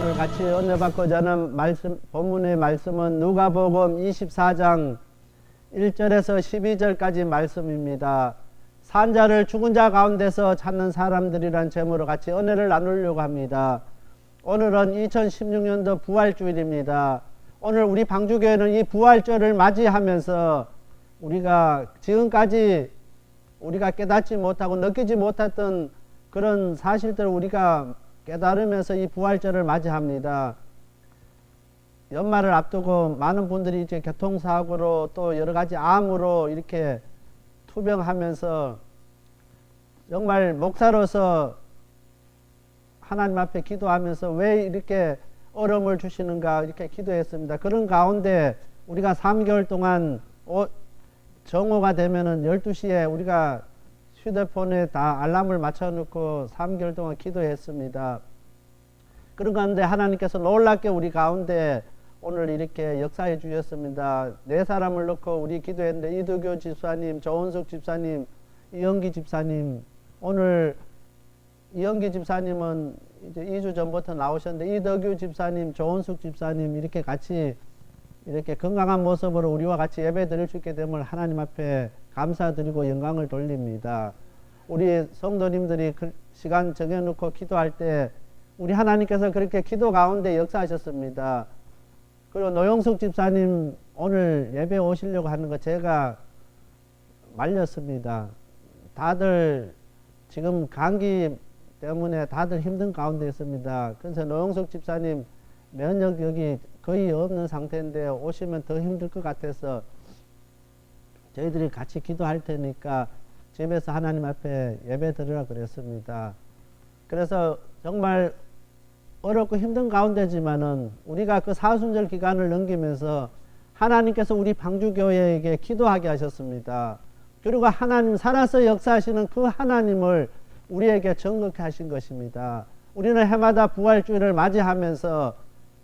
오늘 같이 은혜 받고자 하는 말씀, 본문의 말씀은 누가복음 24장 1절에서 12절까지 말씀입니다. 산자를 죽은 자 가운데서 찾는 사람들이란 제목으로 같이 은혜를 나누려고 합니다. 오늘은 2016년도 부활주일입니다. 오늘 우리 방주교회는 이 부활절을 맞이하면서 우리가 지금까지 우리가 깨닫지 못하고 느끼지 못했던 그런 사실들을 우리가 깨달으면서 이 부활절을 맞이합니다. 연말을 앞두고 많은 분들이 이제 교통사고로 또 여러 가지 암으로 이렇게 투병하면서 정말 목사로서 하나님 앞에 기도하면서 왜 이렇게 어려움을 주시는가 이렇게 기도했습니다. 그런 가운데 우리가 3개월 동안 정오가 되면은 12시에 우리가 휴대폰에 다 알람을 맞춰놓고 3개월 동안 기도했습니다. 그런 가운데 하나님께서 놀랍게 우리 가운데 오늘 이렇게 역사해 주셨습니다. 네 사람을 넣고 우리 기도했는데 이두교 집사님, 조은숙 집사님, 이영기 집사님, 오늘 이영기 집사님은 이제 2주 전부터 나오셨는데 이덕규 집사님, 조은숙 집사님 이렇게 같이 이렇게 건강한 모습으로 우리와 같이 예배 드릴 수 있게 됨을 하나님 앞에 감사드리고 영광을 돌립니다. 우리 성도님들이 그 시간 정해놓고 기도할 때 우리 하나님께서 그렇게 기도 가운데 역사하셨습니다. 그리고 노영숙 집사님 오늘 예배 오시려고 하는 거 제가 말렸습니다. 다들 지금 감기 때문에 다들 힘든 가운데 있습니다. 그래서 노영숙 집사님 면역력이 거의 없는 상태인데 오시면 더 힘들 것 같아서 저희들이 같이 기도할 테니까 집에서 하나님 앞에 예배 드리라 그랬습니다. 그래서 정말 어렵고 힘든 가운데지만은 우리가 그 사순절 기간을 넘기면서 하나님께서 우리 방주교회에게 기도하게 하셨습니다. 그리고 하나님 살아서 역사하시는 그 하나님을 우리에게 정극해 하신 것입니다. 우리는 해마다 부활주일을 맞이하면서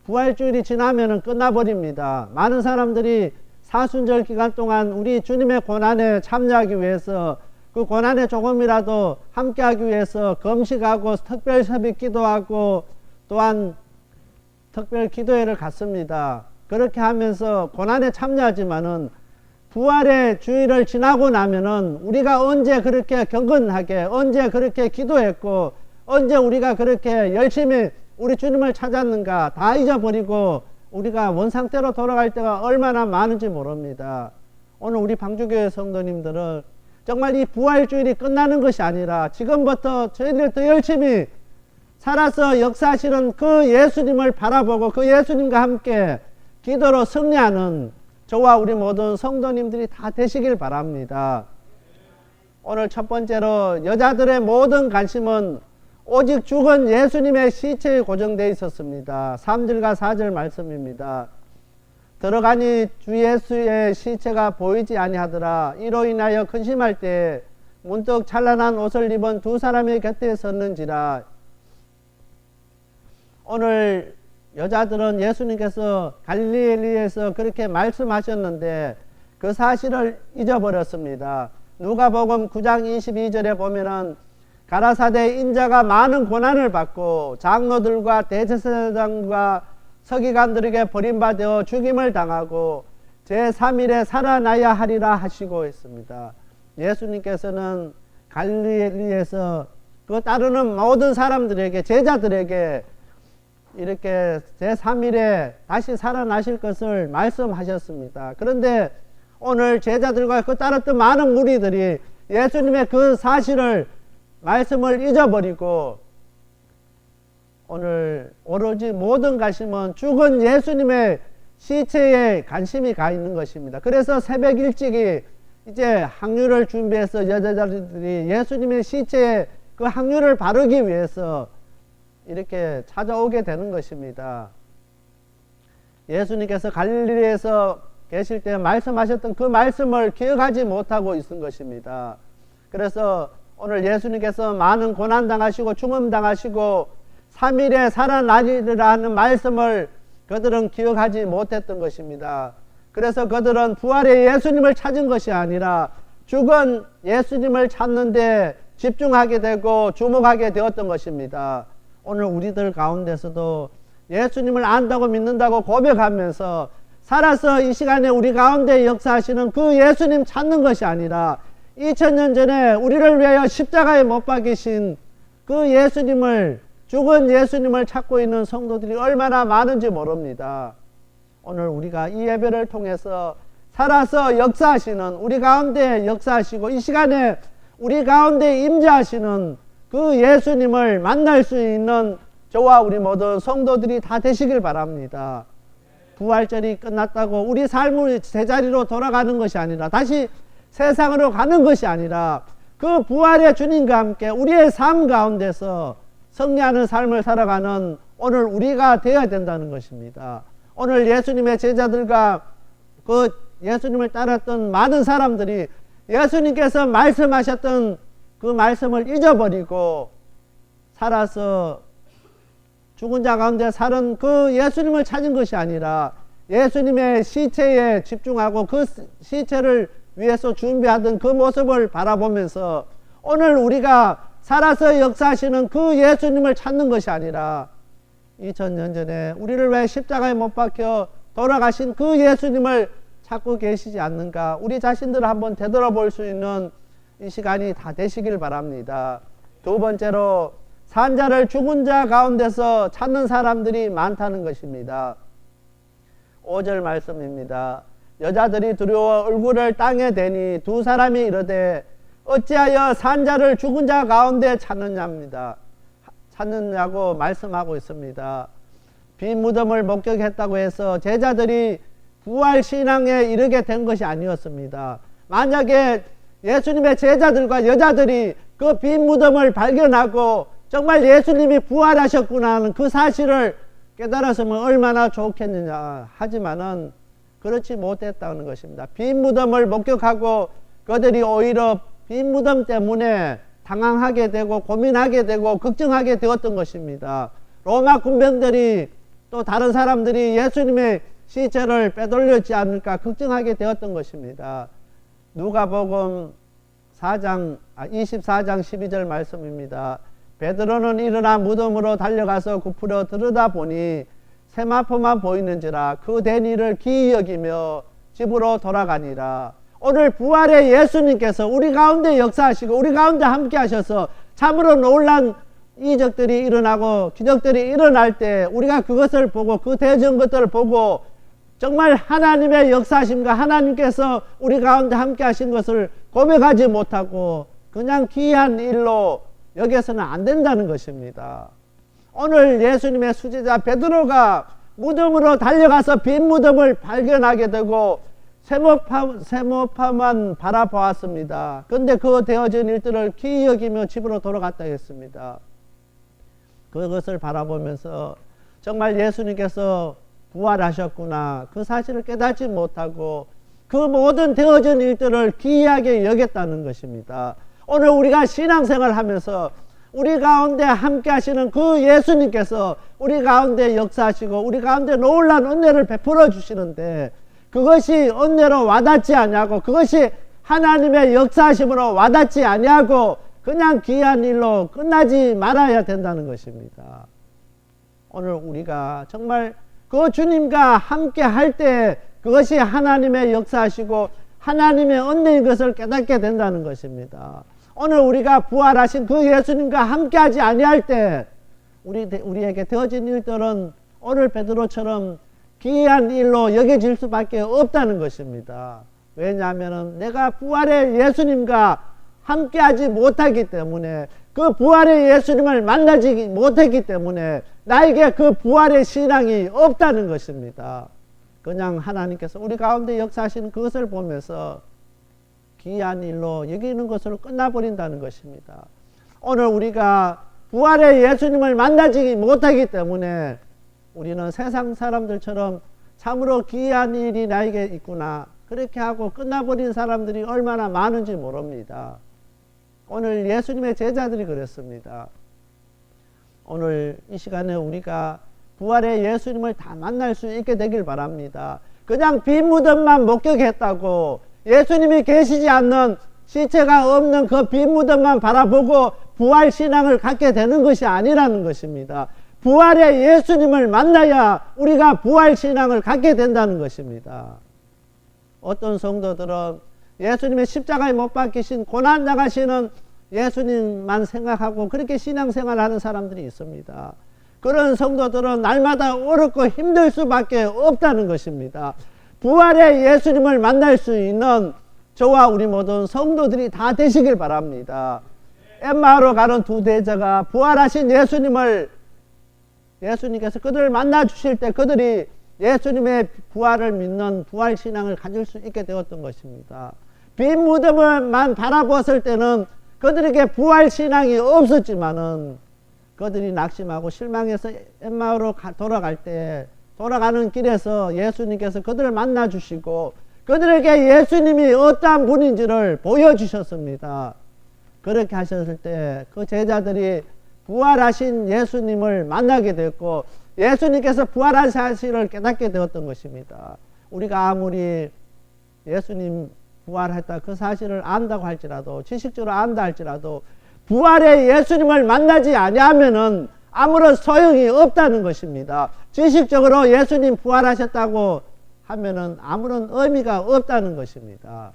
부활주일이 지나면은 끝나버립니다. 많은 사람들이 사순절 기간 동안 우리 주님의 고난에 참여하기 위해서 그 고난에 조금이라도 함께하기 위해서 금식하고 특별 새벽 기도하고 또한 특별 기도회를 갔습니다. 그렇게 하면서 고난에 참여하지만은 부활의 주일을 지나고 나면은 우리가 언제 그렇게 경건하게 언제 그렇게 기도했고 언제 우리가 그렇게 열심히 우리 주님을 찾았는가 다 잊어버리고 우리가 원상태로 돌아갈 때가 얼마나 많은지 모릅니다. 오늘 우리 방주교회 성도님들은 정말 이 부활주일이 끝나는 것이 아니라 지금부터 저희들 더 열심히 살아서 역사하시는 그 예수님을 바라보고 그 예수님과 함께 기도로 승리하는 저와 우리 모든 성도님들이 다 되시길 바랍니다. 오늘 첫 번째로 여자들의 모든 관심은 오직 죽은 예수님의 시체에 고정되어 있었습니다. 3절과 4절 말씀입니다. 들어가니 주 예수의 시체가 보이지 아니하더라. 이로 인하여 근심할 때 문득 찬란한 옷을 입은 두 사람의 곁에 섰는지라. 오늘 여자들은 예수님께서 갈릴리에서 그렇게 말씀하셨는데 그 사실을 잊어버렸습니다. 누가복음 9장 22절에 보면은 가라사대 인자가 많은 고난을 받고 장로들과 대제사장과 서기관들에게 버림받아 죽임을 당하고 제3일에 살아나야 하리라 하시고 있습니다. 예수님께서는 갈릴리에서 그 따르는 모든 사람들에게 제자들에게 이렇게 제3일에 다시 살아나실 것을 말씀하셨습니다. 그런데 오늘 제자들과 그 따랐던 많은 무리들이 예수님의 그 사실을 말씀을 잊어버리고 오늘 오로지 모든 관심은 죽은 예수님의 시체에 관심이 가 있는 것입니다. 그래서 새벽 일찍이 이제 항유를 준비해서 여자들이 예수님의 시체에 그 항유를 바르기 위해서 이렇게 찾아오게 되는 것입니다. 예수님께서 갈릴리에서 계실 때 말씀하셨던 그 말씀을 기억하지 못하고 있은 것입니다. 그래서 오늘 예수님께서 많은 고난당하시고 죽음당하시고 3일에 살아나리라 하는 말씀을 그들은 기억하지 못했던 것입니다. 그래서 그들은 부활의 예수님을 찾은 것이 아니라 죽은 예수님을 찾는데 집중하게 되고 주목하게 되었던 것입니다. 오늘 우리들 가운데서도 예수님을 안다고 믿는다고 고백하면서 살아서 이 시간에 우리 가운데 역사하시는 그 예수님 찾는 것이 아니라 2000년 전에 우리를 위하여 십자가에 못 박이신 그 예수님을, 죽은 예수님을 찾고 있는 성도들이 얼마나 많은지 모릅니다. 오늘 우리가 이 예배를 통해서 살아서 역사하시는, 우리 가운데 역사하시고 이 시간에 우리 가운데 임재하시는 그 예수님을 만날 수 있는 저와 우리 모든 성도들이 다 되시길 바랍니다. 부활절이 끝났다고 우리 삶을 제자리로 돌아가는 것이 아니라, 다시 세상으로 가는 것이 아니라, 그 부활의 주님과 함께 우리의 삶 가운데서 승리하는 삶을 살아가는 오늘 우리가 되어야 된다는 것입니다. 오늘 예수님의 제자들과 그 예수님을 따랐던 많은 사람들이 예수님께서 말씀하셨던 그 말씀을 잊어버리고 살아서 죽은 자 가운데 사는 그 예수님을 찾은 것이 아니라 예수님의 시체에 집중하고 그 시체를 위해서 준비하던 그 모습을 바라보면서 오늘 우리가 살아서 역사하시는 그 예수님을 찾는 것이 아니라 2000년 전에 우리를 위해 십자가에 못 박혀 돌아가신 그 예수님을 찾고 계시지 않는가, 우리 자신들을 한번 되돌아볼 수 있는 이 시간이 다 되시길 바랍니다. 두 번째로, 산자를 죽은 자 가운데서 찾는 사람들이 많다는 것입니다. 5절 말씀입니다. 여자들이 두려워 얼굴을 땅에 대니 두 사람이 이르되 어찌하여 산자를 죽은 자 가운데 찾느냐고 말씀하고 있습니다. 빈 무덤을 목격했다고 해서 제자들이 부활 신앙에 이르게 된 것이 아니었습니다. 만약에 예수님의 제자들과 여자들이 그 빈 무덤을 발견하고 정말 예수님이 부활하셨구나 하는 그 사실을 깨달았으면 얼마나 좋겠느냐. 하지만은 그렇지 못했다는 것입니다. 빈 무덤을 목격하고 그들이 오히려 빈 무덤 때문에 당황하게 되고 고민하게 되고 걱정하게 되었던 것입니다. 로마 군병들이 또 다른 사람들이 예수님의 시체를 빼돌렸지 않을까 걱정하게 되었던 것입니다. 누가복음 24장 12절 말씀입니다. 베드로는 일어나 무덤으로 달려가서 굽으려 들여다보니 세마포만 보이는지라 그 된 일을 기이 여기며 집으로 돌아가니라. 오늘 부활의 예수님께서 우리 가운데 역사하시고 우리 가운데 함께 하셔서 참으로 놀란 이적들이 일어나고 기적들이 일어날 때 우리가 그것을 보고 그 대전 것들을 보고 정말 하나님의 역사하심과 하나님께서 우리 가운데 함께 하신 것을 고백하지 못하고 그냥 기이한 일로 여기서는 안 된다는 것입니다. 오늘 예수님의 수제자 베드로가 무덤으로 달려가서 빈 무덤을 발견하게 되고 세모파만 바라보았습니다. 그런데 그 되어진 일들을 기이 여기며 집으로 돌아갔다 했습니다. 그것을 바라보면서 정말 예수님께서 부활하셨구나 그 사실을 깨닫지 못하고 그 모든 되어진 일들을 기이하게 여겼다는 것입니다. 오늘 우리가 신앙생활 하면서 우리 가운데 함께 하시는 그 예수님께서 우리 가운데 역사하시고 우리 가운데 놀라운 은혜를 베풀어 주시는데 그것이 은혜로 와닿지 아니하고 그것이 하나님의 역사하심으로 와닿지 아니하고 그냥 기이한 일로 끝나지 말아야 된다는 것입니다. 오늘 우리가 정말 그 주님과 함께 할 때 그것이 하나님의 역사하시고 하나님의 은혜인 것을 깨닫게 된다는 것입니다. 오늘 우리가 부활하신 그 예수님과 함께하지 아니할 때 우리에게 되어진 일들은 오늘 베드로처럼 기이한 일로 여겨질 수밖에 없다는 것입니다. 왜냐하면 내가 부활의 예수님과 함께하지 못하기 때문에 그 부활의 예수님을 만나지 못했기 때문에 나에게 그 부활의 신앙이 없다는 것입니다. 그냥 하나님께서 우리 가운데 역사하시는 그것을 보면서 기이한 일로 여기는 것으로 끝나버린다는 것입니다. 오늘 우리가 부활의 예수님을 만나지 못하기 때문에 우리는 세상 사람들처럼 참으로 기이한 일이 나에게 있구나 그렇게 하고 끝나버린 사람들이 얼마나 많은지 모릅니다. 오늘 예수님의 제자들이 그랬습니다. 오늘 이 시간에 우리가 부활의 예수님을 다 만날 수 있게 되길 바랍니다. 그냥 빈 무덤만 목격했다고 예수님이 계시지 않는 시체가 없는 그 빈 무덤만 바라보고 부활 신앙을 갖게 되는 것이 아니라는 것입니다. 부활의 예수님을 만나야 우리가 부활신앙을 갖게 된다는 것입니다. 어떤 성도들은 예수님의 십자가에 못 박히신 고난 당하시는 예수님만 생각하고 그렇게 신앙생활하는 사람들이 있습니다. 그런 성도들은 날마다 어렵고 힘들 수밖에 없다는 것입니다. 부활의 예수님을 만날 수 있는 저와 우리 모든 성도들이 다 되시길 바랍니다. 엠마오로 가는 두 대자가 부활하신 예수님께서 그들을 만나 주실 때 그들이 예수님의 부활을 믿는 부활신앙을 가질 수 있게 되었던 것입니다. 빈 무덤을만 바라보았을 때는 그들에게 부활신앙이 없었지만은 그들이 낙심하고 실망해서 엠마오로 돌아가는 길에서 예수님께서 그들을 만나 주시고 그들에게 예수님이 어떠한 분인지를 보여주셨습니다. 그렇게 하셨을 때 그 제자들이 부활하신 예수님을 만나게 됐고 예수님께서 부활한 사실을 깨닫게 되었던 것입니다. 우리가 아무리 예수님 부활했다 그 사실을 안다고 할지라도 지식적으로 안다 할지라도 부활의 예수님을 만나지 아니하면은 아무런 소용이 없다는 것입니다. 지식적으로 예수님 부활하셨다고 하면은 아무런 의미가 없다는 것입니다.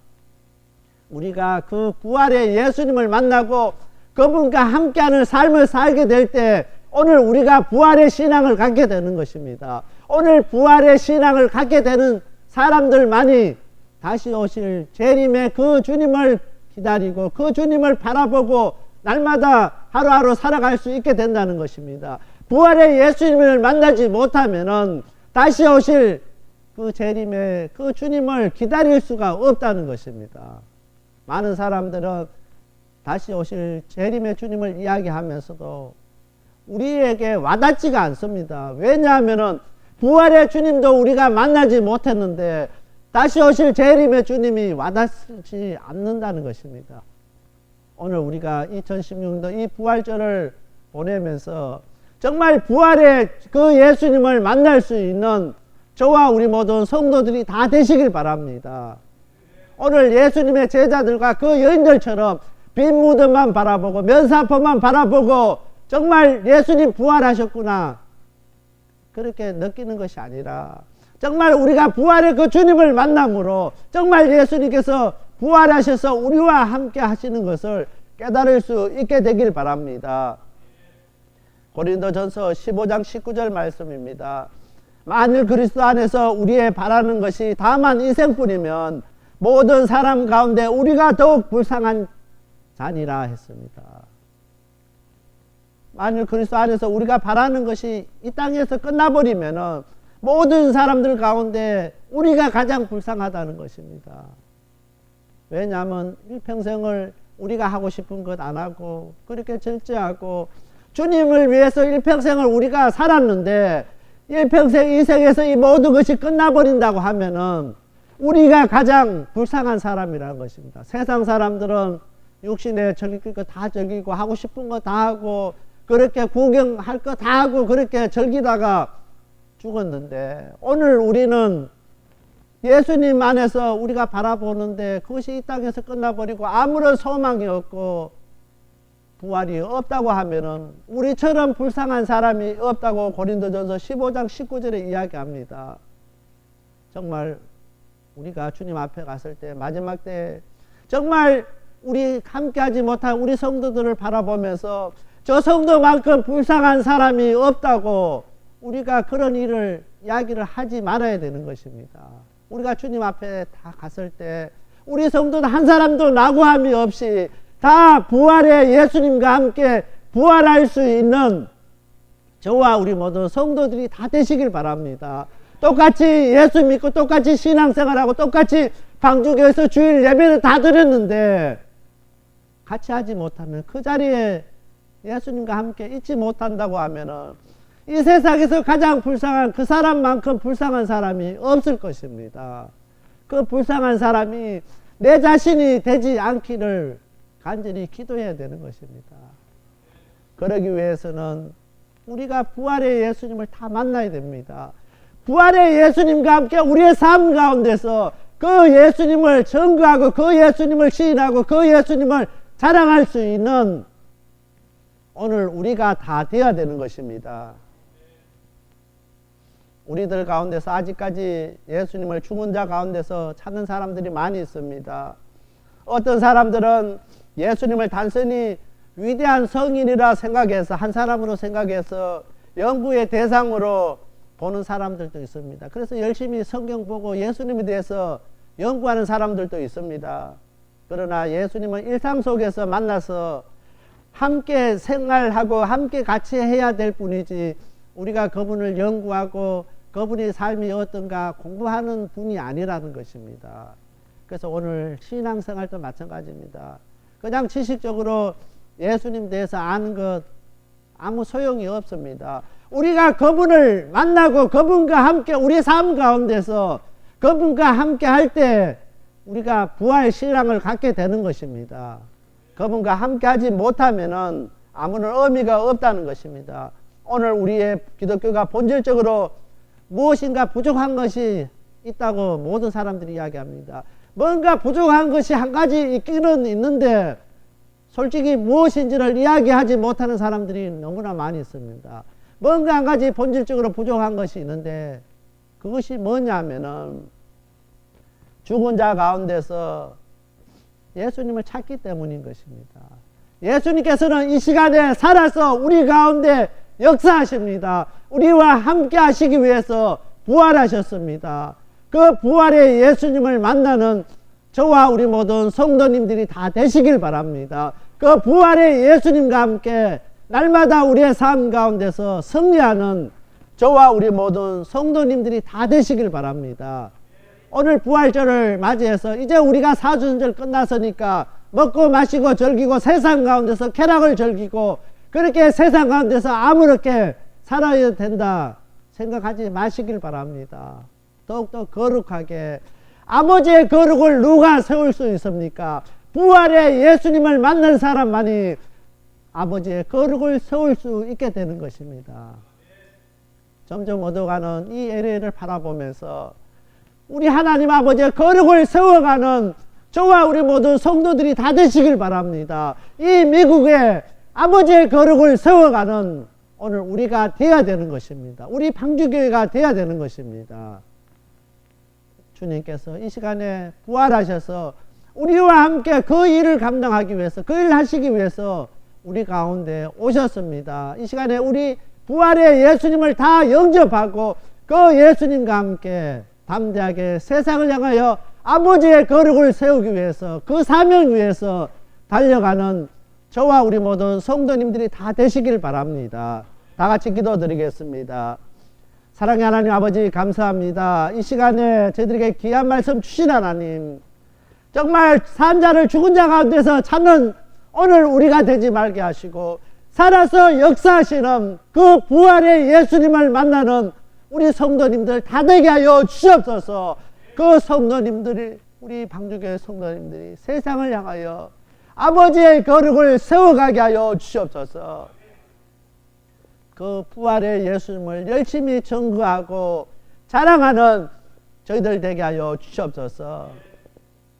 우리가 그 부활의 예수님을 만나고 그분과 함께하는 삶을 살게 될 때 오늘 우리가 부활의 신앙을 갖게 되는 것입니다. 오늘 부활의 신앙을 갖게 되는 사람들만이 다시 오실 재림의 그 주님을 기다리고 그 주님을 바라보고 날마다 하루하루 살아갈 수 있게 된다는 것입니다. 부활의 예수님을 만나지 못하면은 다시 오실 그 재림의 그 주님을 기다릴 수가 없다는 것입니다. 많은 사람들은 다시 오실 재림의 주님을 이야기하면서도 우리에게 와닿지가 않습니다. 왜냐하면은 부활의 주님도 우리가 만나지 못했는데 다시 오실 재림의 주님이 와닿지 않는다는 것입니다. 오늘 우리가 2016년 이 부활절을 보내면서 정말 부활의 그 예수님을 만날 수 있는 저와 우리 모든 성도들이 다 되시길 바랍니다. 오늘 예수님의 제자들과 그 여인들처럼 빈 무덤만 바라보고 면사포만 바라보고 정말 예수님 부활하셨구나 그렇게 느끼는 것이 아니라 정말 우리가 부활의 그 주님을 만남으로 정말 예수님께서 부활하셔서 우리와 함께 하시는 것을 깨달을 수 있게 되길 바랍니다. 고린도전서 15장 19절 말씀입니다. 만일 그리스도 안에서 우리의 바라는 것이 다만 인생뿐이면 모든 사람 가운데 우리가 더욱 불쌍한 자니라 했습니다. 만일 그리스도 안에서 우리가 바라는 것이 이 땅에서 끝나버리면 모든 사람들 가운데 우리가 가장 불쌍하다는 것입니다. 왜냐하면 일평생을 우리가 하고 싶은 것 안 하고 그렇게 절제하고 주님을 위해서 일평생을 우리가 살았는데 일평생 인생에서 이 모든 것이 끝나버린다고 하면은 우리가 가장 불쌍한 사람이라는 것입니다. 세상 사람들은 육신에 즐길 거 다 즐기고 하고 싶은 거 다 하고 그렇게 구경할 거 다 하고 그렇게 즐기다가 죽었는데 오늘 우리는 예수님 안에서 우리가 바라보는데 그것이 이 땅에서 끝나버리고 아무런 소망이 없고 부활이 없다고 하면은 우리처럼 불쌍한 사람이 없다고 고린도전서 15장 19절에 이야기합니다. 정말 우리가 주님 앞에 갔을 때 마지막 때 정말 우리 함께하지 못한 우리 성도들을 바라보면서 저 성도만큼 불쌍한 사람이 없다고 우리가 그런 일을 이야기를 하지 말아야 되는 것입니다. 우리가 주님 앞에 다 갔을 때 우리 성도는 한 사람도 낙오함이 없이 다 부활의 예수님과 함께 부활할 수 있는 저와 우리 모든 성도들이 다 되시길 바랍니다. 똑같이 예수 믿고 똑같이 신앙생활하고 똑같이 방주교에서 주일 예배를 다 드렸는데 같이 하지 못하면 그 자리에 예수님과 함께 있지 못한다고 하면은 이 세상에서 가장 불쌍한 그 사람만큼 불쌍한 사람이 없을 것입니다. 그 불쌍한 사람이 내 자신이 되지 않기를 간절히 기도해야 되는 것입니다. 그러기 위해서는 우리가 부활의 예수님을 다 만나야 됩니다. 부활의 예수님과 함께 우리의 삶 가운데서 그 예수님을 전거하고 그 예수님을 시인하고 그 예수님을 자랑할 수 있는 오늘 우리가 다 되어야 되는 것입니다. 우리들 가운데서 아직까지 예수님을 죽은 자 가운데서 찾는 사람들이 많이 있습니다. 어떤 사람들은 예수님을 단순히 위대한 성인이라 생각해서, 한 사람으로 생각해서 연구의 대상으로 보는 사람들도 있습니다. 그래서 열심히 성경 보고 예수님에 대해서 연구하는 사람들도 있습니다. 그러나 예수님은 일상 속에서 만나서 함께 생활하고 함께 같이 해야 될 뿐이지, 우리가 그분을 연구하고 그분의 삶이 어떤가 공부하는 분이 아니라는 것입니다. 그래서 오늘 신앙생활도 마찬가지입니다. 그냥 지식적으로 예수님 대해서 아는 것 아무 소용이 없습니다. 우리가 그분을 만나고 그분과 함께 우리 삶 가운데서 그분과 함께 할 때 우리가 부활 신앙을 갖게 되는 것입니다. 그분과 함께 하지 못하면은 아무런 의미가 없다는 것입니다. 오늘 우리의 기독교가 본질적으로 무엇인가 부족한 것이 있다고 모든 사람들이 이야기합니다. 뭔가 부족한 것이 한 가지 있기는 있는데 솔직히 무엇인지를 이야기하지 못하는 사람들이 너무나 많이 있습니다. 뭔가 한 가지 본질적으로 부족한 것이 있는데 그것이 뭐냐면은 죽은 자 가운데서 예수님을 찾기 때문인 것입니다. 예수님께서는 이 시간에 살아서 우리 가운데 역사하십니다. 우리와 함께 하시기 위해서 부활하셨습니다. 그 부활의 예수님을 만나는 저와 우리 모든 성도님들이 다 되시길 바랍니다. 그 부활의 예수님과 함께 날마다 우리의 삶 가운데서 승리하는 저와 우리 모든 성도님들이 다 되시길 바랍니다. 오늘 부활절을 맞이해서 이제 우리가 사순절 끝났으니까 먹고 마시고 즐기고 세상 가운데서 쾌락을 즐기고 그렇게 세상 가운데서 아무렇게 살아야 된다 생각하지 마시길 바랍니다. 더욱더 거룩하게, 아버지의 거룩을 누가 세울 수 있습니까? 부활의 예수님을 만난 사람만이 아버지의 거룩을 세울 수 있게 되는 것입니다. 점점 얻어가는 이 LA를 바라보면서 우리 하나님 아버지의 거룩을 세워가는 저와 우리 모든 성도들이 다 되시길 바랍니다. 이 미국에 아버지의 거룩을 세워가는 오늘 우리가 되어야 되는 것입니다. 우리 방주교회가 되어야 되는 것입니다. 주님께서 이 시간에 부활하셔서 우리와 함께 그 일을 감당하기 위해서, 그 일을 하시기 위해서 우리 가운데 오셨습니다. 이 시간에 우리 부활의 예수님을 다 영접하고 그 예수님과 함께 담대하게 세상을 향하여 아버지의 거룩을 세우기 위해서, 그 사명 위해서 달려가는 저와 우리 모든 성도님들이 다 되시길 바랍니다. 다 같이 기도드리겠습니다. 사랑의 하나님 아버지, 감사합니다. 이 시간에 저희들에게 귀한 말씀 주신 하나님, 정말 산 자를 죽은 자 가운데서 찾는 오늘 우리가 되지 말게 하시고 살아서 역사하시는 그 부활의 예수님을 만나는 우리 성도님들 다 되게 하여 주시옵소서. 그 성도님들이, 우리 방주교회 성도님들이 세상을 향하여 아버지의 거룩을 세워가게 하여 주시옵소서. 그 부활의 예수님을 열심히 전구하고 자랑하는 저희들 되게 하여 주시옵소서.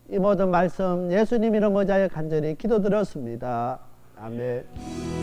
이 모든 말씀 예수님 이름 의지하여 간절히 기도드렸습니다. 아멘.